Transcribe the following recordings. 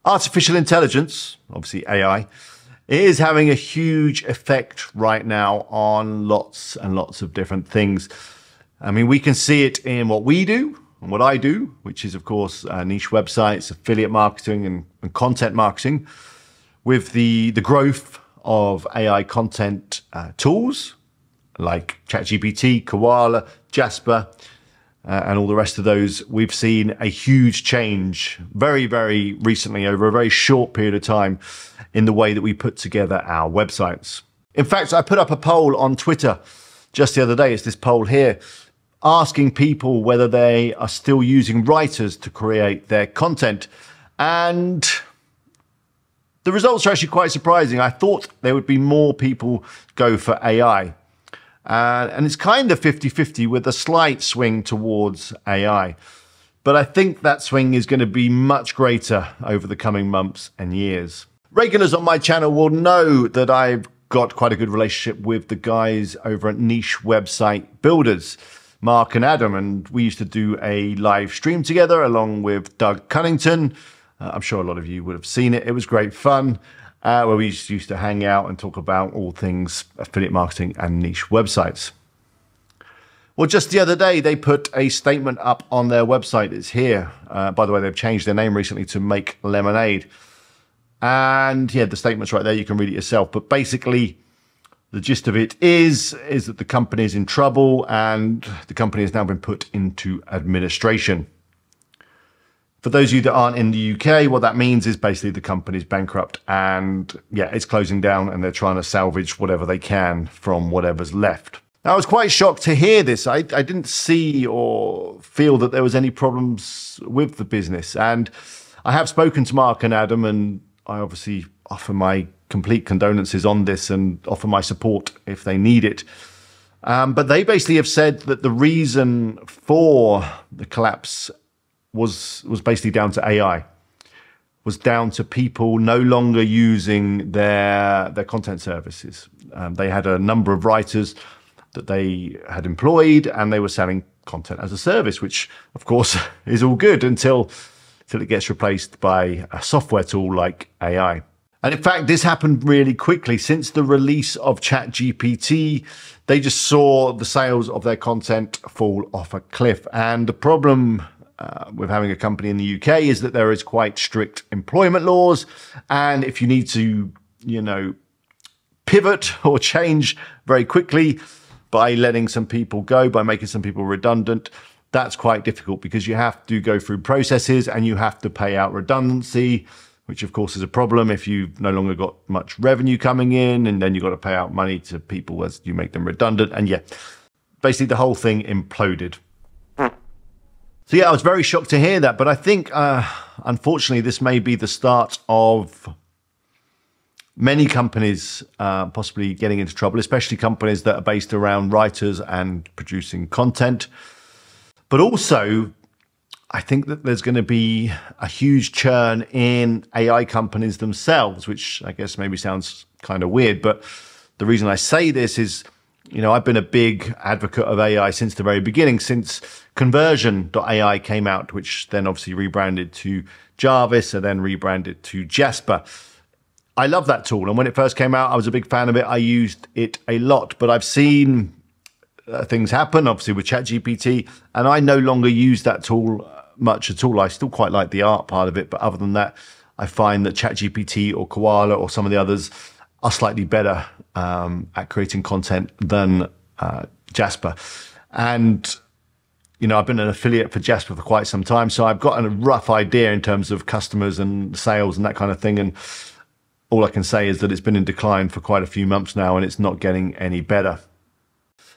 Artificial intelligence, obviously AI, is having a huge effect right now on lots and lots of different things. I mean, we can see it in what we do and what I do, which is, of course, niche websites, affiliate marketing and content marketing, with the growth of AI content tools like ChatGPT, Koala, Jasper, and all the rest of those. We've seen a huge change very, very recently over a very short period of time in the way that we put together our websites. In fact, I put up a poll on Twitter just the other day. It's this poll here asking people whether they are still using writers to create their content. And the results are actually quite surprising. I thought there would be more people go for AI. And it's kind of 50-50 with a slight swing towards AI. But I think that swing is going to be much greater over the coming months and years. Regulars on my channel will know that I've got quite a good relationship with the guys over at Niche Website Builders, Mark and Adam, and we used to do a live stream together along with Doug Cunnington. I'm sure a lot of you would have seen it. It was great fun. Where we used to hang out and talk about all things affiliate marketing and niche websites. Well, just the other day, they put a statement up on their website. It's here. By the way, they've changed their name recently to Make Lemonade. And yeah, the statement's right there. You can read it yourself. But basically, the gist of it is that the company is in trouble and the company has now been put into administration. For those of you that aren't in the UK, what that means is basically the company's bankrupt and yeah, it's closing down and they're trying to salvage whatever they can from whatever's left. Now, I was quite shocked to hear this. I didn't see or feel that there was any problems with the business. And I have spoken to Mark and Adam, and I obviously offer my complete condolences on this and offer my support if they need it. But they basically have said that the reason for the collapse was basically down to AI, was down to people no longer using their content services. They had a number of writers that they had employed and they were selling content as a service, which of course is all good until it gets replaced by a software tool like AI. And in fact, this happened really quickly. Since the release of ChatGPT, they just saw the sales of their content fall off a cliff. And the problem with having a company in the UK is that there is quite strict employment laws. And if you need to, pivot or change very quickly by letting some people go, by making some people redundant, that's quite difficult because you have to go through processes and you have to pay out redundancy, which of course is a problem if you've no longer got much revenue coming in, and then you've got to pay out money to people as you make them redundant. And yeah, basically the whole thing imploded. So yeah, I was very shocked to hear that, but I think, unfortunately, this may be the start of many companies possibly getting into trouble, especially companies that are based around writers and producing content. But also, I think that there's going to be a huge churn in AI companies themselves, which I guess maybe sounds kind of weird. But the reason I say this is, I've been a big advocate of AI since the very beginning, since Conversion.ai came out, which then obviously rebranded to Jarvis and then rebranded to Jasper. I love that tool. And when it first came out, I was a big fan of it. I used it a lot, but I've seen things happen, obviously, with ChatGPT, and I no longer use that tool much at all. I still quite like the art part of it, but other than that, I find that ChatGPT or Koala or some of the others are slightly better at creating content than Jasper. And, I've been an affiliate for Jasper for quite some time, so I've got a rough idea in terms of customers and sales and that kind of thing. And all I can say is that it's been in decline for quite a few months now, and it's not getting any better.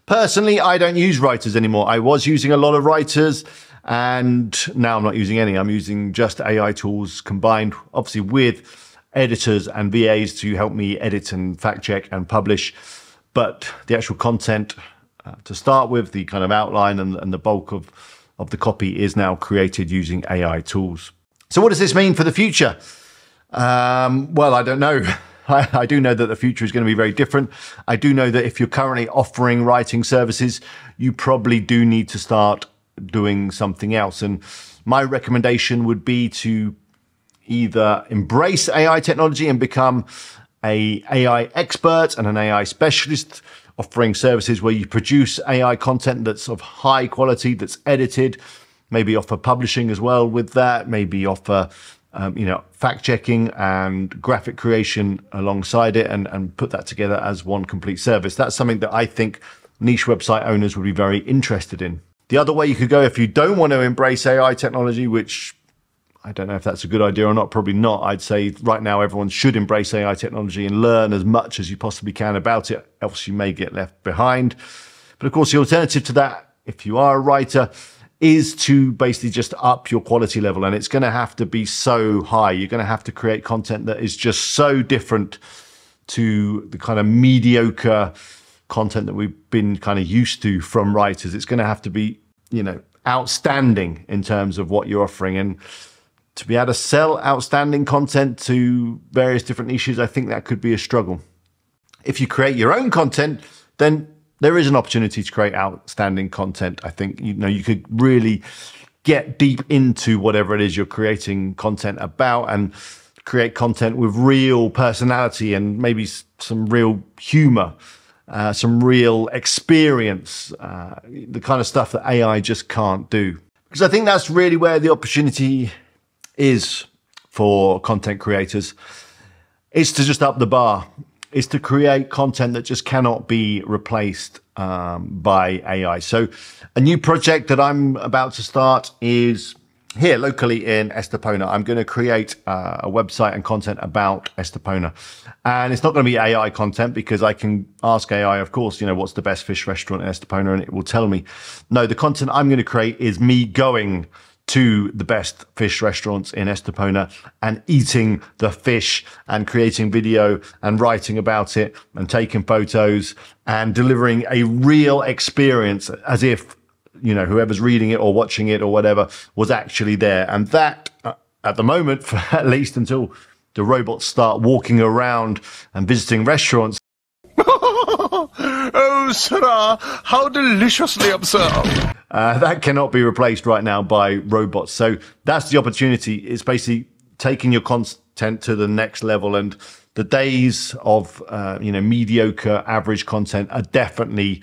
Personally, I don't use writers anymore. I was using a lot of writers, and now I'm not using any. I'm using just AI tools combined, obviously, with editors and VAs to help me edit and fact check and publish. But the actual content, to start with, the kind of outline and the bulk of the copy is now created using AI tools. So what does this mean for the future? Well, I don't know. I do know that the future is going to be very different. I do know that if you're currently offering writing services, you probably do need to start doing something else. And my recommendation would be to either embrace AI technology and become a AI expert and an AI specialist, offering services where you produce AI content that's of high quality, that's edited, maybe offer publishing as well with that, maybe offer fact checking and graphic creation alongside it, and put that together as one complete service. That's something that I think niche website owners would be very interested in. The other way you could go if you don't want to embrace AI technology, which I don't know if that's a good idea or not, probably not. I'd say right now everyone should embrace AI technology and learn as much as you possibly can about it, else you may get left behind. But of course, the alternative to that, if you are a writer, is to basically just up your quality level. And it's going to have to be so high. You're going to have to create content that is just so different to the kind of mediocre content that we've been kind of used to from writers. It's going to have to be, outstanding in terms of what you're offering. And to be able to sell outstanding content to various different niches, I think that could be a struggle. If you create your own content, then there is an opportunity to create outstanding content. I think, you could really get deep into whatever it is you're creating content about and create content with real personality and maybe some real humor, some real experience, the kind of stuff that AI just can't do. Because I think that's really where the opportunity is for content creators. It's to just up the bar. It's to create content that just cannot be replaced by AI. So a new project that I'm about to start is here locally in Estepona. I'm going to create a website and content about Estepona. And it's not going to be AI content because I can ask AI, of course, what's the best fish restaurant in Estepona, and it will tell me. No, the content I'm going to create is me going to the best fish restaurants in Estepona and eating the fish and creating video and writing about it and taking photos and delivering a real experience as if, whoever's reading it or watching it or whatever was actually there. And that, at the moment, for at least until the robots start walking around and visiting restaurants. Oh, Sarah, how deliciously absurd. That cannot be replaced right now by robots. So that's the opportunity. It's basically taking your content to the next level. And the days of, mediocre, average content are definitely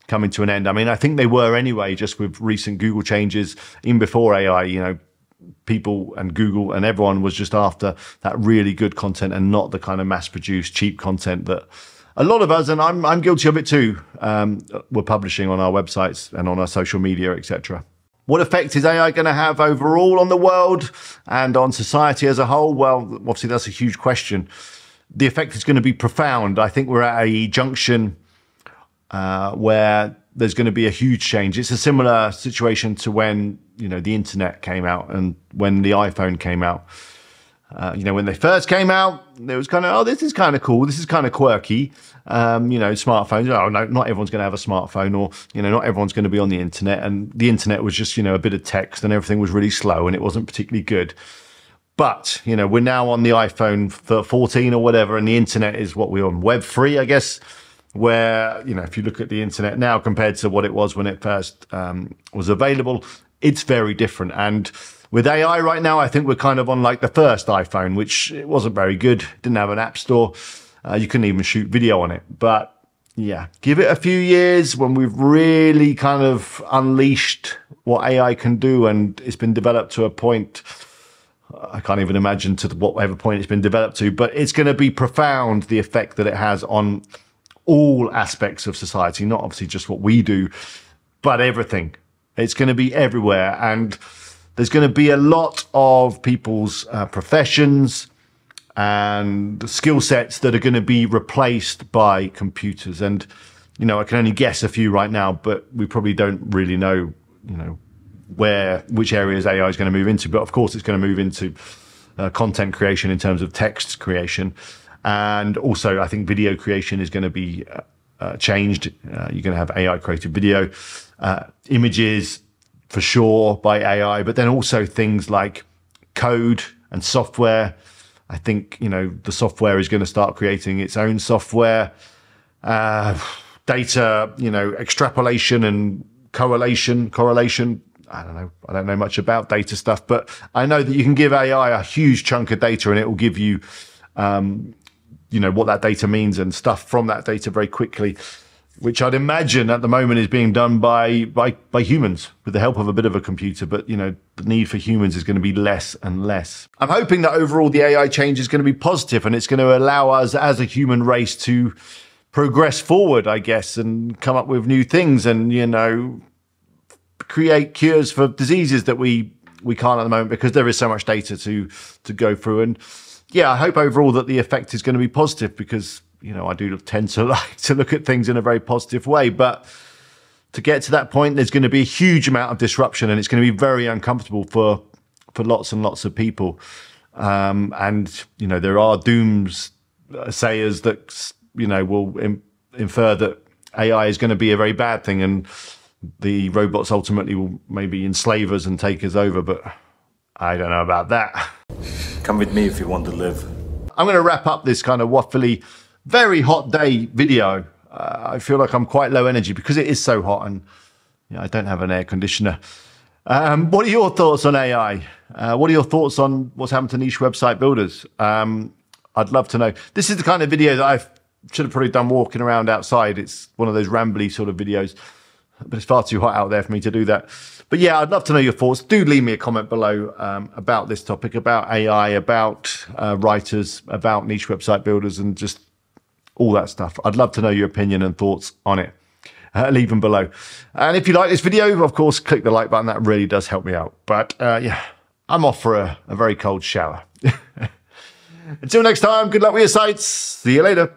coming to an end. I mean, I think they were anyway, just with recent Google changes. Even before AI, people and Google and everyone was just after that really good content and not the kind of mass-produced, cheap content that a lot of us, and I'm guilty of it too, we're publishing on our websites and on our social media, etc. What effect is AI going to have overall on the world and on society as a whole? Well, obviously that's a huge question. The effect is going to be profound. I think we're at a junction where there's going to be a huge change. It's a similar situation to when, the internet came out and when the iPhone came out. When they first came out, it was kind of, oh, this is kind of cool. This is kind of quirky. Smartphones. Oh, no, not everyone's going to have a smartphone, or, not everyone's going to be on the internet. And the internet was just, a bit of text and everything was really slow and it wasn't particularly good. But, we're now on the iPhone 14 or whatever, and the internet is what we're on, Web 3, I guess, where, if you look at the internet now compared to what it was when it first was available, it's very different. And with AI right now, I think we're kind of on like the first iPhone, which it wasn't very good. Didn't have an app store. You couldn't even shoot video on it. But yeah, give it a few years when we've really kind of unleashed what AI can do, and it's been developed to a point, I can't even imagine to whatever point it's been developed to, but it's going to be profound, the effect that it has on all aspects of society, not obviously just what we do, but everything. It's going to be everywhere. And there's going to be a lot of people's professions and skill sets that are going to be replaced by computers. And, I can only guess a few right now, but we probably don't really know, which areas AI is going to move into. But of course, it's going to move into content creation in terms of text creation. And also, I think video creation is going to be changed. You're going to have AI created video, images, for sure, by AI, but then also things like code and software. I think, the software is going to start creating its own software, data, extrapolation and correlation, I don't know. I don't know much about data stuff, but I know that you can give AI a huge chunk of data and it will give you, what that data means and stuff from that data very quickly, which I'd imagine at the moment is being done by humans with the help of a bit of a computer. But, the need for humans is going to be less and less. I'm hoping that overall the AI change is going to be positive and it's going to allow us as a human race to progress forward, I guess, and come up with new things and, create cures for diseases that we can't at the moment because there is so much data to go through. And yeah, I hope overall that the effect is going to be positive because, I do tend to like to look at things in a very positive way. But to get to that point, there's going to be a huge amount of disruption and it's going to be very uncomfortable for lots and lots of people. And, there are doomsayers that, will infer that AI is going to be a very bad thing and the robots ultimately will maybe enslave us and take us over, but I don't know about that. Come with me if you want to live. I'm going to wrap up this kind of waffly, very hot day video. I feel like I'm quite low energy because it is so hot and I don't have an air conditioner. What are your thoughts on AI? What are your thoughts on what's happened to niche website builders? I'd love to know. This is the kind of video that I should have probably done walking around outside. It's one of those rambly sort of videos, but it's far too hot out there for me to do that. But yeah, I'd love to know your thoughts. Do leave me a comment below about this topic, about AI, about writers, about niche website builders, and just all that stuff. I'd love to know your opinion and thoughts on it. Leave them below. And if you like this video, of course, click the like button. That really does help me out. But yeah, I'm off for a very cold shower. Until next time, good luck with your sites. See you later.